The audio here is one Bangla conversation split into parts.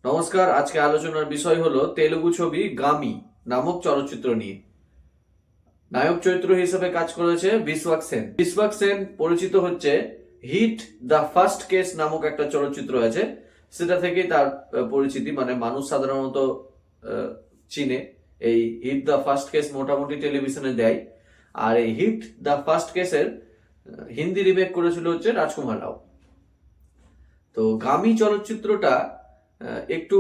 নমস্কার। আজকে আলোচনার বিষয় হলো তেলুগু ছবি গামি নামক চলচ্চিত্র নিয়ে। নায়ক চরিত্র হিসেবে কাজ করেছে বিশ্বক সেন। বিশ্বক সেন পরিচিত হচ্ছে হিট দ্য ফার্স্ট কেস নামক একটা চলচ্চিত্র আছে, সেটা থেকেই তার পরিচিতি। মানে মানুষ সাধারণত চিনে। এই হিট দ্য ফার্স্ট কেস মোটামুটি টেলিভিশনে দেয়, আর এই হিট দ্য ফার্স্ট কেসের হিন্দি রিমেক করেছিল হচ্ছে রাজকুমার রাও। তো গামি চলচ্চিত্রটা একটু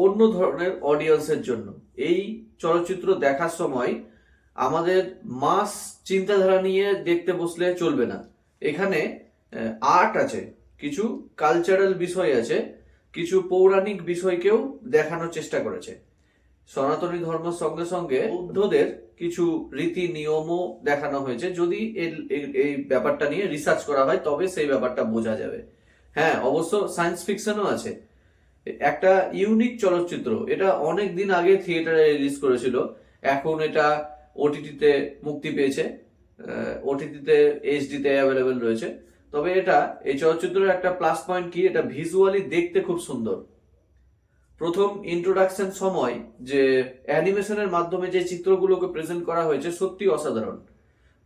অন্য ধরনের অডিয়েন্সের জন্য। এই চলচ্চিত্র দেখার সময় আমাদের মাস চিন্তাধারা নিয়ে দেখতে বসলে চলবে না। এখানে আর্ট আছে, কিছু কালচারাল বিষয় আছে, কিছু পৌরাণিক বিষয়কেও দেখানোর চেষ্টা করেছে। সনাতনী ধর্মের সঙ্গে সঙ্গে বৌদ্ধদের কিছু রীতি নিয়মও দেখানো হয়েছে। যদি এই ব্যাপারটা নিয়ে রিসার্চ করা হয় তবে সেই ব্যাপারটা বোঝা যাবে। হ্যাঁ, অবশ্য সায়েন্স ফিকশনও আছে। একটা ইউনিক চলচ্চিত্র। এটা অনেক দিন আগে থিয়েটারে রিলিজ করেছিল, এখন এটা ওটিটিতে মুক্তি পেয়েছে। ওটিটিতে এইচডিতে অ্যাভেলেবেল রয়েছে। তবে এই চলচ্চিত্রের একটা প্লাস পয়েন্ট কি, এটা ভিজুয়ালি দেখতে খুব সুন্দর। প্রথম ইন্ট্রোডাকশন সময় যে অ্যানিমেশনের মাধ্যমে যে চিত্রগুলোকে প্রেজেন্ট করা হয়েছে সত্যি অসাধারণ।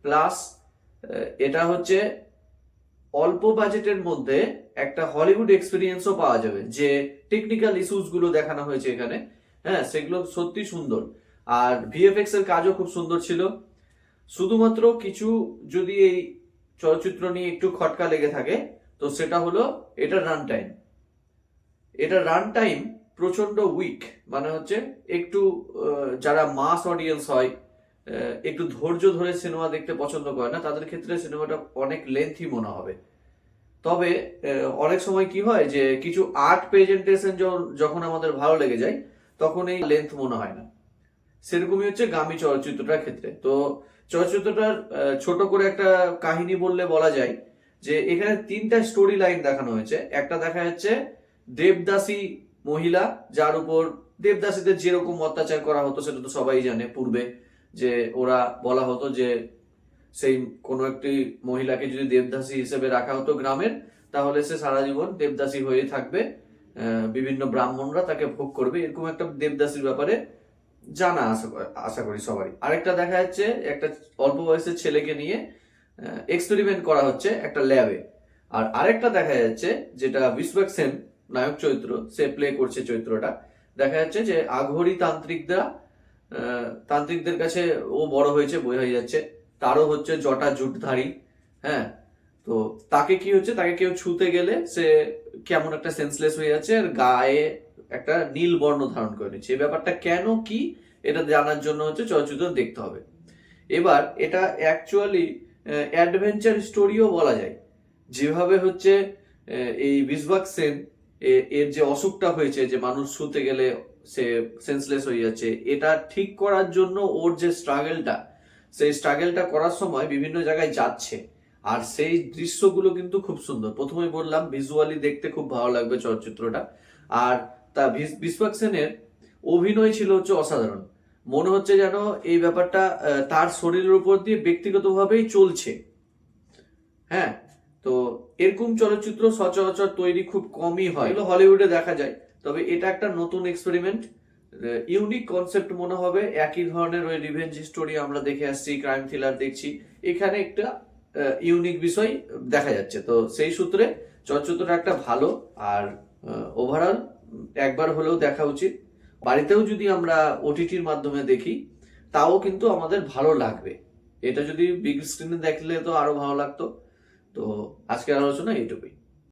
প্লাস এটা হচ্ছে অল্প বাজেটের মধ্যে একটা হলিউড এক্সপিরিয়েন্সও পাওয়া যাবে। যে টেকনিক্যাল ইস্যুস গুলো দেখানো হয়েছে এখানে, হ্যাঁ, সেগুলো সত্যি সুন্দর। আর ভিএফএক্স এর কাজও খুব সুন্দর ছিল। শুধুমাত্র কিছু যদি এই চলচ্চিত্র নিয়ে একটু খটকা লেগে থাকে তো সেটা হলো এটা রান টাইম প্রচন্ড উইক। মানে হচ্ছে একটু যারা মাস অডিয়েন্স হয়, একটু ধৈর্য ধরে সিনেমা দেখতে পছন্দ করে না, তাদের ক্ষেত্রে সিনেমাটা অনেক লেন্থি মনে হবে। তবে অনেক সময় কি হয় যে কিছু আর্ট প্রেজেন্টেশন যখন আমাদের ভালো লেগে যায় তখন এই লেন্থ মনে হয় না। সেরকমই হচ্ছে গামি চলচ্চিত্রটার ক্ষেত্রে। তো চলচ্চিত্রটার ছোট করে একটা কাহিনী বলা যায় যে এখানে তিনটা স্টোরি লাইন দেখানো হয়েছে। একটা দেখা যাচ্ছে দেবদাসী মহিলা, যার উপর দেবদাসীদের যেরকম অত্যাচার করা হতো সেটা তো সবাই জানে। পূর্বে যে ওরা বলা হতো যে সেই কোনো একটি মহিলাকে যদি দেবদাসী হিসেবে রাখা হতো গ্রামের, তাহলে সে সারা জীবন দেবদাসী হয়ে থাকবে, বিভিন্ন ব্রাহ্মণরা তাকে ভোগ করবে। এরকম একটা দেবদাসীর ব্যাপারে জানা আশা করি সবারই। আরেকটা দেখা যাচ্ছে একটা অল্প বয়সের ছেলেকে নিয়ে এক্সপেরিমেন্ট করা হচ্ছে একটা ল্যাবে। আর আরেকটা দেখা যাচ্ছে যেটা বিশ্বক সেন নায়ক চরিত্র, সে প্লে করছে চরিত্রটা। দেখা যাচ্ছে যে আঘরি তান্ত্রিকদের কাছে ও বড় হয়েছে, বোঝাই যাচ্ছে। তারও হচ্ছে জটা জুটধারী। হ্যাঁ, তো তাকে কি হচ্ছে, তাকে কেউ ছুতে গেলে সে কেমন একটা সেন্সলেস হয়ে যাচ্ছে আর গায়ে একটা নীল বর্ণ ধারণ করে নিচ্ছে। এই ব্যাপারটা কেন কি এটা জানার জন্য হচ্ছে চলচ্চিত্র দেখতে হবে। এবার এটা অ্যাকচুয়ালি অ্যাডভেঞ্চার স্টোরিও বলা যায়। যেভাবে হচ্ছে এই বিশ্বক সেন এর যে অসুখটা হয়েছে, যে মানুষ শুতে গেলে সে সেন্সলেস হয়ে যাচ্ছে, এটা ঠিক করার জন্য ওর যে সেই স্ট্রাগলটা করার সময় বিভিন্ন জায়গায় যাচ্ছে। আর সেই দৃশ্যগুলো কিন্তু খুব সুন্দর। প্রথমেই বললাম ভিজুয়ালি দেখতে খুব ভালো লাগবে চলচ্চিত্রটা। আর তা বিশ্বক সেনের অভিনয় ছিল হচ্ছে অসাধারণ। মনে হচ্ছে যেন এই ব্যাপারটা তার শরীরের উপর দিয়ে ব্যক্তিগতভাবেই চলছে। হ্যাঁ, তো এরকম চলচ্চিত্র সচরাচর তৈরি খুব কমই হয়, এগুলো হলিউডে দেখা যায়। তবে এটা একটা নতুন এক্সপেরিমেন্ট, ইউনিক কনসেপ্ট মনে হবে। একই ধরনের ওই রিভেঞ্জ স্টোরি আমরা দেখে আসছি, ক্রাইম থ্রিলার দেখছি, এখানে একটা ইউনিক বিষয় দেখা যাচ্ছে। তো সেই সূত্রে চলচ্চিত্রটা একটা ভালো। আর ওভারঅল একবার হলেও দেখা উচিত। বাড়িতেও যদি আমরা ওটিটির মাধ্যমে দেখি তাও কিন্তু আমাদের ভালো লাগবে। এটা যদি বিগ স্ক্রিনে দেখলে তো আরো ভালো লাগতো। তো আজকের আলোচনা এইটুকুই।